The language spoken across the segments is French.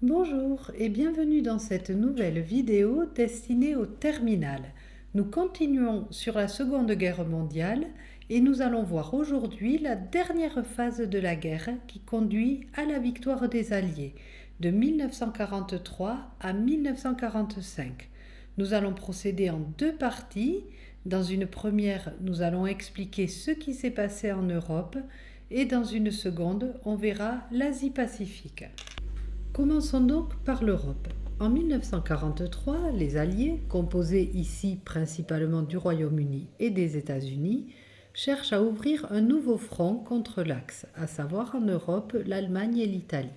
Bonjour et bienvenue dans cette nouvelle vidéo destinée au terminal. Nous continuons sur la Seconde Guerre mondiale et nous allons voir aujourd'hui la dernière phase de la guerre qui conduit à la victoire des Alliés de 1943 à 1945. Nous allons procéder en deux parties. Dans une première, nous allons expliquer ce qui s'est passé en Europe et dans une seconde, on verra l'Asie-Pacifique. Commençons donc par l'Europe. En 1943, les Alliés, composés ici principalement du Royaume-Uni et des États-Unis, cherchent à ouvrir un nouveau front contre l'Axe, à savoir en Europe l'Allemagne et l'Italie.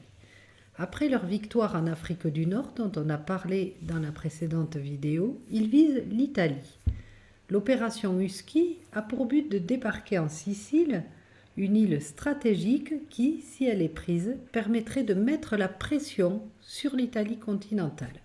Après leur victoire en Afrique du Nord, dont on a parlé dans la précédente vidéo, ils visent l'Italie. L'opération Husky a pour but de débarquer en Sicile, une île stratégique qui, si elle est prise, permettrait de mettre la pression sur l'Italie continentale.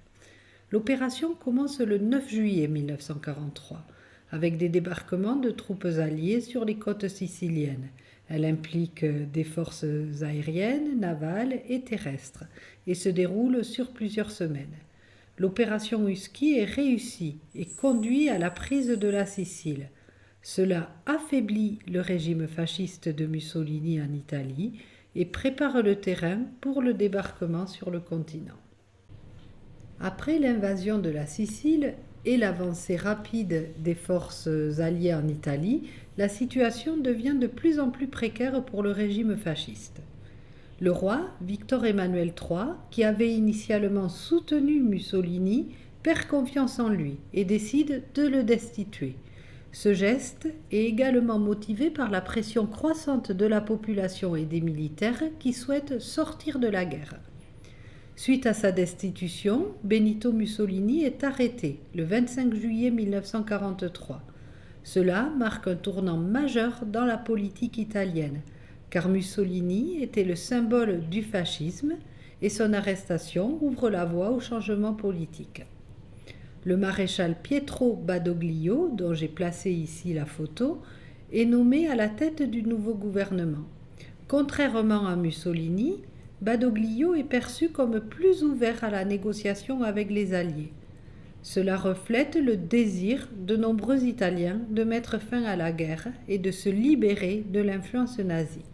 L'opération commence le 9 juillet 1943, avec des débarquements de troupes alliées sur les côtes siciliennes. Elle implique des forces aériennes, navales et terrestres, et se déroule sur plusieurs semaines. L'opération Husky est réussie et conduit à la prise de la Sicile. Cela affaiblit le régime fasciste de Mussolini en Italie et prépare le terrain pour le débarquement sur le continent. Après l'invasion de la Sicile et l'avancée rapide des forces alliées en Italie, la situation devient de plus en plus précaire pour le régime fasciste. Le roi, Victor Emmanuel III, qui avait initialement soutenu Mussolini, perd confiance en lui et décide de le destituer. Ce geste est également motivé par la pression croissante de la population et des militaires qui souhaitent sortir de la guerre. Suite à sa destitution, Benito Mussolini est arrêté le 25 juillet 1943. Cela marque un tournant majeur dans la politique italienne, car Mussolini était le symbole du fascisme et son arrestation ouvre la voie au changement politique. Le maréchal Pietro Badoglio, dont j'ai placé ici la photo, est nommé à la tête du nouveau gouvernement. Contrairement à Mussolini, Badoglio est perçu comme plus ouvert à la négociation avec les Alliés. Cela reflète le désir de nombreux Italiens de mettre fin à la guerre et de se libérer de l'influence nazie.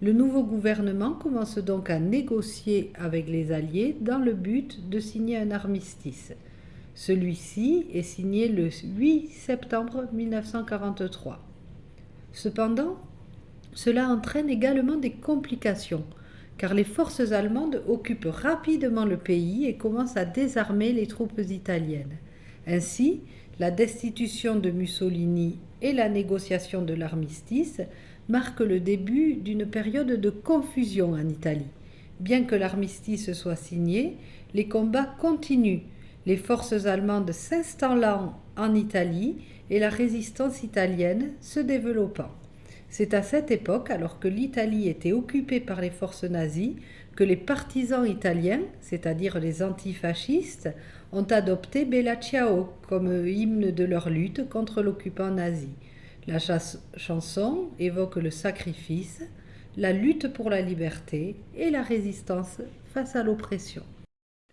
Le nouveau gouvernement commence donc à négocier avec les Alliés dans le but de signer un armistice. Celui-ci est signé le 8 septembre 1943. Cependant, cela entraîne également des complications, car les forces allemandes occupent rapidement le pays et commencent à désarmer les troupes italiennes. Ainsi, la destitution de Mussolini et la négociation de l'armistice marquent le début d'une période de confusion en Italie. Bien que l'armistice soit signé, les combats continuent, les forces allemandes s'installant en Italie et la résistance italienne se développant. C'est à cette époque, alors que l'Italie était occupée par les forces nazies, que les partisans italiens, c'est-à-dire les antifascistes, ont adopté Bella Ciao comme hymne de leur lutte contre l'occupant nazi. La chanson évoque le sacrifice, la lutte pour la liberté et la résistance face à l'oppression.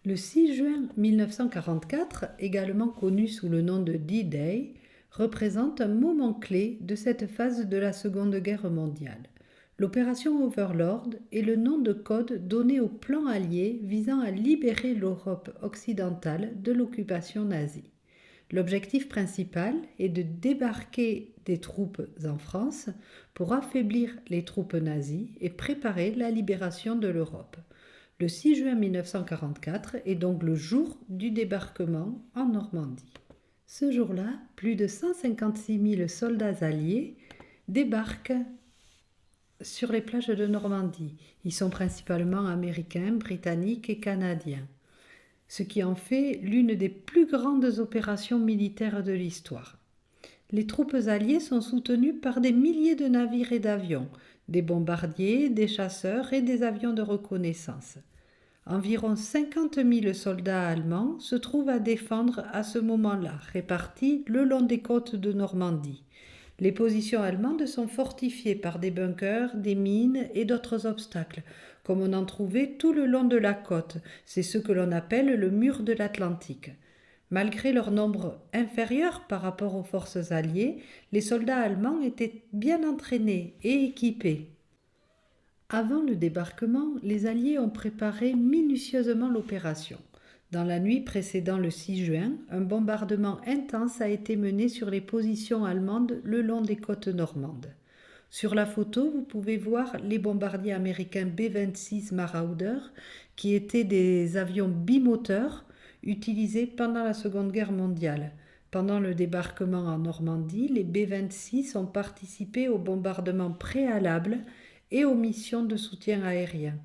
Le 6 juin 1944, également connu sous le nom de D-Day, représente un moment clé de cette phase de la Seconde Guerre mondiale. L'opération Overlord est le nom de code donné au plan allié visant à libérer l'Europe occidentale de l'occupation nazie. L'objectif principal est de débarquer des troupes en France pour affaiblir les troupes nazies et préparer la libération de l'Europe. Le 6 juin 1944 est donc le jour du débarquement en Normandie. Ce jour-là, plus de 156 000 soldats alliés débarquent sur les plages de Normandie. Ils sont principalement américains, britanniques et canadiens, ce qui en fait l'une des plus grandes opérations militaires de l'histoire. Les troupes alliées sont soutenues par des milliers de navires et d'avions, des bombardiers, des chasseurs et des avions de reconnaissance. Environ 50 000 soldats allemands se trouvent à défendre à ce moment-là, répartis le long des côtes de Normandie. Les positions allemandes sont fortifiées par des bunkers, des mines et d'autres obstacles, comme on en trouvait tout le long de la côte. C'est ce que l'on appelle le mur de l'Atlantique. Malgré leur nombre inférieur par rapport aux forces alliées, les soldats allemands étaient bien entraînés et équipés. Avant le débarquement, les Alliés ont préparé minutieusement l'opération. Dans la nuit précédant le 6 juin, un bombardement intense a été mené sur les positions allemandes le long des côtes normandes. Sur la photo, vous pouvez voir les bombardiers américains B-26 Marauder, qui étaient des avions bimoteurs utilisés pendant la Seconde Guerre mondiale. Pendant le débarquement en Normandie, les B-26 ont participé au bombardement préalable et aux missions de soutien aérien.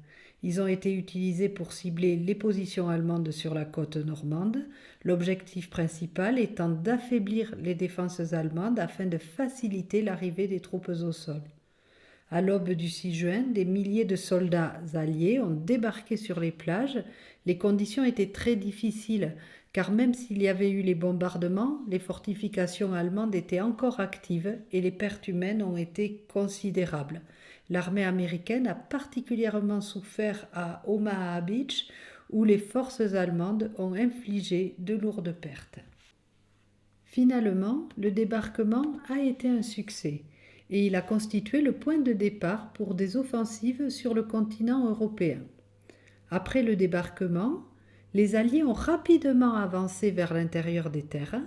Ils ont été utilisés pour cibler les positions allemandes sur la côte normande, l'objectif principal étant d'affaiblir les défenses allemandes afin de faciliter l'arrivée des troupes au sol. À l'aube du 6 juin, des milliers de soldats alliés ont débarqué sur les plages. Les conditions étaient très difficiles, car même s'il y avait eu les bombardements, les fortifications allemandes étaient encore actives et les pertes humaines ont été considérables. L'armée américaine a particulièrement souffert à Omaha Beach, où les forces allemandes ont infligé de lourdes pertes. Finalement, le débarquement a été un succès et il a constitué le point de départ pour des offensives sur le continent européen. Après le débarquement, les Alliés ont rapidement avancé vers l'intérieur des terres.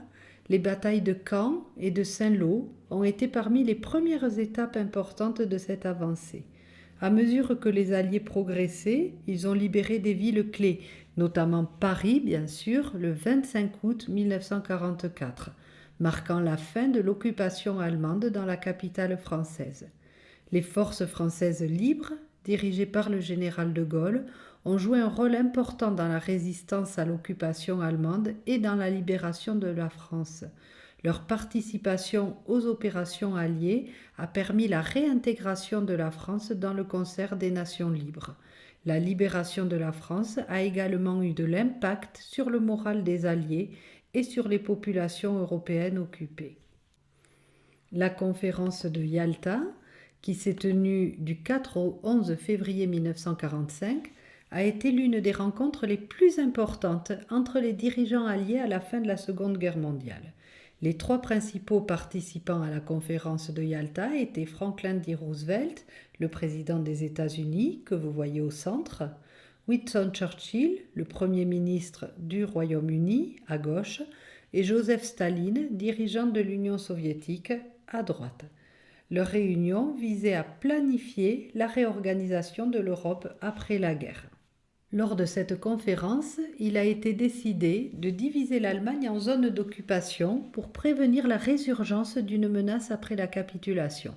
Les batailles de Caen et de Saint-Lô ont été parmi les premières étapes importantes de cette avancée. À mesure que les Alliés progressaient, ils ont libéré des villes clés, notamment Paris, bien sûr, le 25 août 1944, marquant la fin de l'occupation allemande dans la capitale française. Les forces françaises libres, dirigées par le général de Gaulle, ont joué un rôle important dans la résistance à l'occupation allemande et dans la libération de la France. Leur participation aux opérations alliées a permis la réintégration de la France dans le concert des nations libres. La libération de la France a également eu de l'impact sur le moral des Alliés et sur les populations européennes occupées. La conférence de Yalta, qui s'est tenue du 4 au 11 février 1945, a été l'une des rencontres les plus importantes entre les dirigeants alliés à la fin de la Seconde Guerre mondiale. Les trois principaux participants à la conférence de Yalta étaient Franklin D. Roosevelt, le président des États-Unis, que vous voyez au centre, Winston Churchill, le Premier ministre du Royaume-Uni, à gauche, et Joseph Staline, dirigeant de l'Union soviétique, à droite. Leur réunion visait à planifier la réorganisation de l'Europe après la guerre. Lors de cette conférence, il a été décidé de diviser l'Allemagne en zones d'occupation pour prévenir la résurgence d'une menace après la capitulation.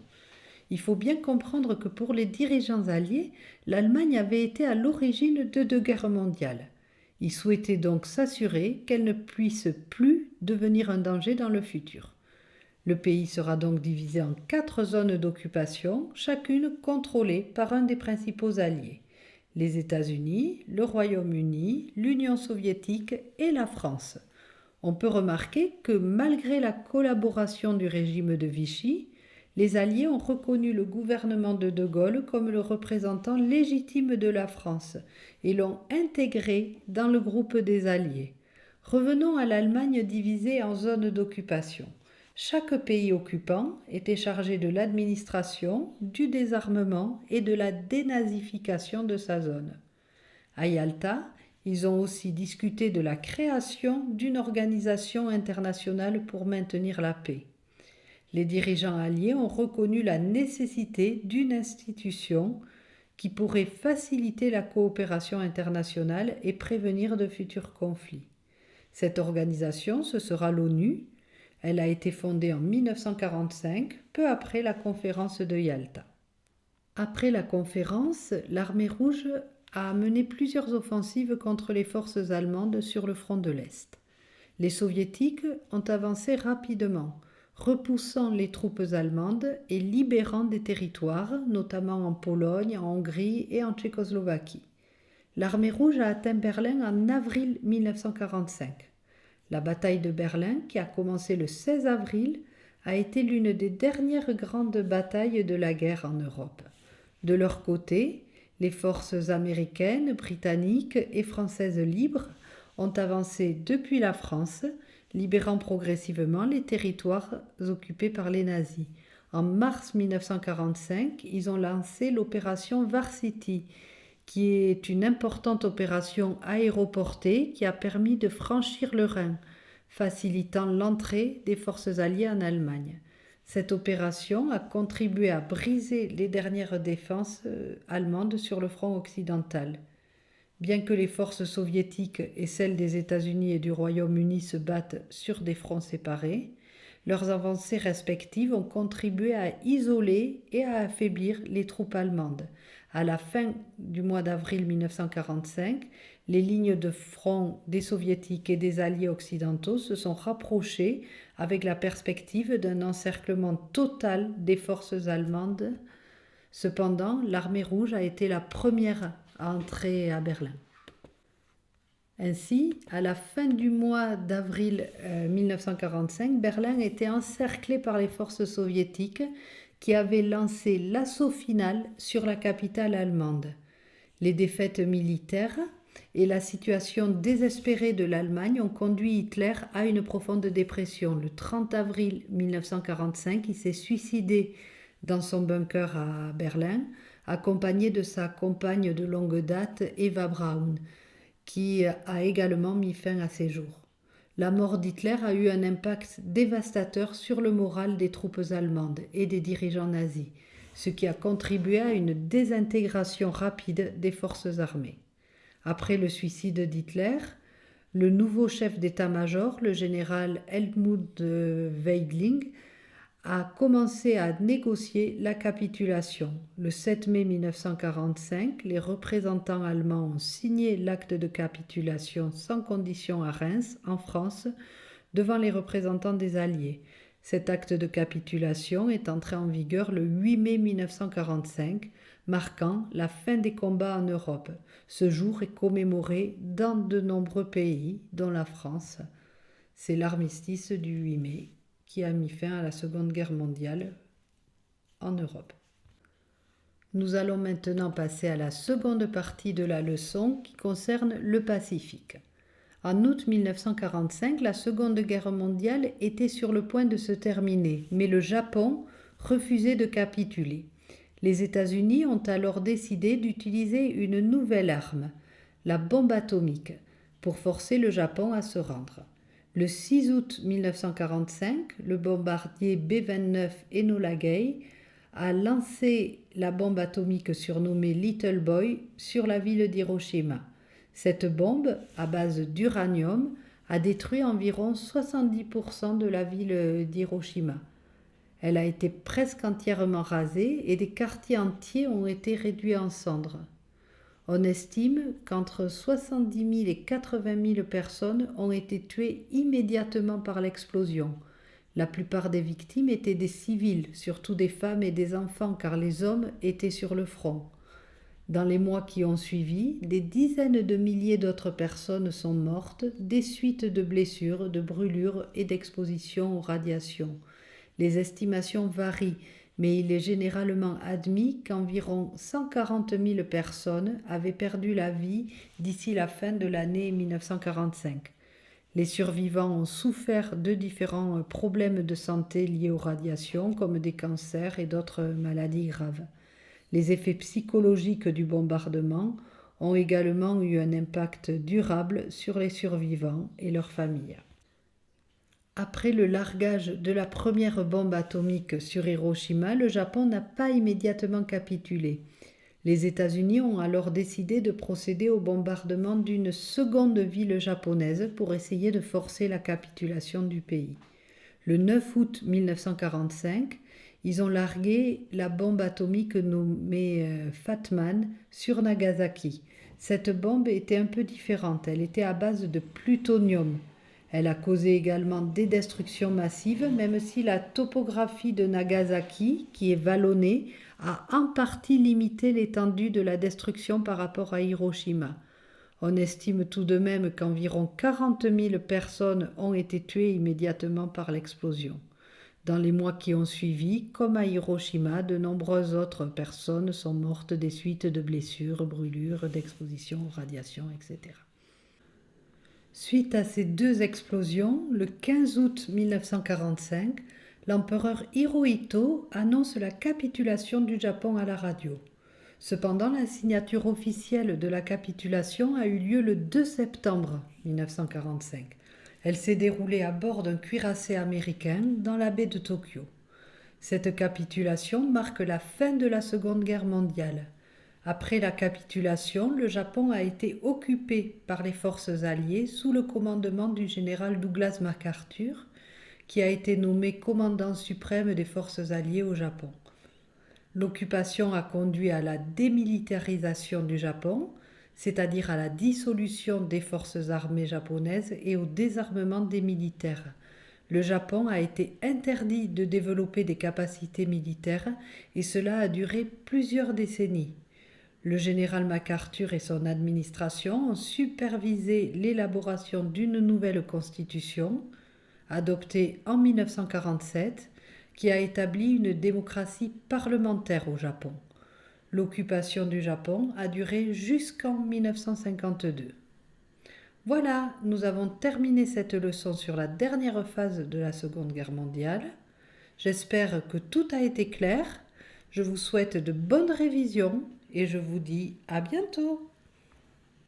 Il faut bien comprendre que pour les dirigeants alliés, l'Allemagne avait été à l'origine de deux guerres mondiales. Ils souhaitaient donc s'assurer qu'elle ne puisse plus devenir un danger dans le futur. Le pays sera donc divisé en 4 zones d'occupation, chacune contrôlée par un des principaux alliés. Les États-Unis, le Royaume-Uni, l'Union soviétique et la France. On peut remarquer que malgré la collaboration du régime de Vichy, les Alliés ont reconnu le gouvernement de De Gaulle comme le représentant légitime de la France et l'ont intégré dans le groupe des Alliés. Revenons à l'Allemagne divisée en zones d'occupation. Chaque pays occupant était chargé de l'administration, du désarmement et de la dénazification de sa zone. À Yalta, ils ont aussi discuté de la création d'une organisation internationale pour maintenir la paix. Les dirigeants alliés ont reconnu la nécessité d'une institution qui pourrait faciliter la coopération internationale et prévenir de futurs conflits. Cette organisation, ce sera l'ONU. Elle a été fondée en 1945, peu après la conférence de Yalta. Après la conférence, l'armée rouge a mené plusieurs offensives contre les forces allemandes sur le front de l'Est. Les soviétiques ont avancé rapidement, repoussant les troupes allemandes et libérant des territoires, notamment en Pologne, en Hongrie et en Tchécoslovaquie. L'armée rouge a atteint Berlin en avril 1945. La bataille de Berlin, qui a commencé le 16 avril, a été l'une des dernières grandes batailles de la guerre en Europe. De leur côté, Les forces américaines, britanniques et françaises libres ont avancé depuis la France, libérant progressivement les territoires occupés par les nazis. En mars 1945, ils ont lancé l'opération Varsity, qui est une importante opération aéroportée qui a permis de franchir le Rhin, facilitant l'entrée des forces alliées en Allemagne. Cette opération a contribué à briser les dernières défenses allemandes sur le front occidental. Bien que les forces soviétiques et celles des États-Unis et du Royaume-Uni se battent sur des fronts séparés, leurs avancées respectives ont contribué à isoler et à affaiblir les troupes allemandes. À la fin du mois d'avril 1945, les lignes de front des soviétiques et des alliés occidentaux se sont rapprochées avec la perspective d'un encerclement total des forces allemandes. Cependant, l'armée rouge a été la première à entrer à Berlin. Ainsi, à la fin du mois d'avril 1945, Berlin était encerclé par les forces soviétiques qui avaient lancé l'assaut final sur la capitale allemande. Les défaites militaires et la situation désespérée de l'Allemagne ont conduit Hitler à une profonde dépression. Le 30 avril 1945, il s'est suicidé dans son bunker à Berlin, accompagné de sa compagne de longue date, Eva Braun, qui a également mis fin à ses jours. La mort d'Hitler a eu un impact dévastateur sur le moral des troupes allemandes et des dirigeants nazis, ce qui a contribué à une désintégration rapide des forces armées. Après le suicide d'Hitler, le nouveau chef d'état-major, le général Helmut Weidling, a commencé à négocier la capitulation. Le 7 mai 1945, les représentants allemands ont signé l'acte de capitulation sans condition à Reims, en France, devant les représentants des Alliés. Cet acte de capitulation est entré en vigueur le 8 mai 1945, marquant la fin des combats en Europe. Ce jour est commémoré dans de nombreux pays, dont la France. C'est l'armistice du 8 mai qui a mis fin à la Seconde Guerre mondiale en Europe. Nous allons maintenant passer à la seconde partie de la leçon qui concerne le Pacifique. En août 1945, la Seconde Guerre mondiale était sur le point de se terminer, mais le Japon refusait de capituler. Les États-Unis ont alors décidé d'utiliser une nouvelle arme, la bombe atomique, pour forcer le Japon à se rendre. Le 6 août 1945, le bombardier B-29 Enola Gay a lancé la bombe atomique surnommée Little Boy sur la ville d'Hiroshima. Cette bombe, à base d'uranium, a détruit environ 70% de la ville d'Hiroshima. Elle a été presque entièrement rasée et des quartiers entiers ont été réduits en cendres. On estime qu'entre 70 000 et 80 000 personnes ont été tuées immédiatement par l'explosion. La plupart des victimes étaient des civils, surtout des femmes et des enfants, car les hommes étaient sur le front. Dans les mois qui ont suivi, des dizaines de milliers d'autres personnes sont mortes des suites de blessures, de brûlures et d'expositions aux radiations. Les estimations varient, mais il est généralement admis qu'environ 140 000 personnes avaient perdu la vie d'ici la fin de l'année 1945. Les survivants ont souffert de différents problèmes de santé liés aux radiations, comme des cancers et d'autres maladies graves. Les effets psychologiques du bombardement ont également eu un impact durable sur les survivants et leurs familles. Après le largage de la première bombe atomique sur Hiroshima, le Japon n'a pas immédiatement capitulé. Les États-Unis ont alors décidé de procéder au bombardement d'une seconde ville japonaise pour essayer de forcer la capitulation du pays. Le 9 août 1945, ils ont largué la bombe atomique nommée Fatman sur Nagasaki. Cette bombe était un peu différente, elle était à base de plutonium. Elle a causé également des destructions massives, même si la topographie de Nagasaki, qui est vallonnée, a en partie limité l'étendue de la destruction par rapport à Hiroshima. On estime tout de même qu'environ 40 000 personnes ont été tuées immédiatement par l'explosion. Dans les mois qui ont suivi, comme à Hiroshima, de nombreuses autres personnes sont mortes des suites de blessures, brûlures, d'exposition aux radiations, etc. Suite à ces deux explosions, le 15 août 1945, l'empereur Hirohito annonce la capitulation du Japon à la radio. Cependant, la signature officielle de la capitulation a eu lieu le 2 septembre 1945. Elle s'est déroulée à bord d'un cuirassé américain dans la baie de Tokyo. Cette capitulation marque la fin de la Seconde Guerre mondiale. Après la capitulation, le Japon a été occupé par les forces alliées sous le commandement du général Douglas MacArthur, qui a été nommé commandant suprême des forces alliées au Japon. L'occupation a conduit à la démilitarisation du Japon, c'est-à-dire à la dissolution des forces armées japonaises et au désarmement des militaires. Le Japon a été interdit de développer des capacités militaires et cela a duré plusieurs décennies. Le général MacArthur et son administration ont supervisé l'élaboration d'une nouvelle constitution, adoptée en 1947, qui a établi une démocratie parlementaire au Japon. L'occupation du Japon a duré jusqu'en 1952. Voilà, nous avons terminé cette leçon sur la dernière phase de la Seconde Guerre mondiale. J'espère que tout a été clair. Je vous souhaite de bonnes révisions et je vous dis à bientôt.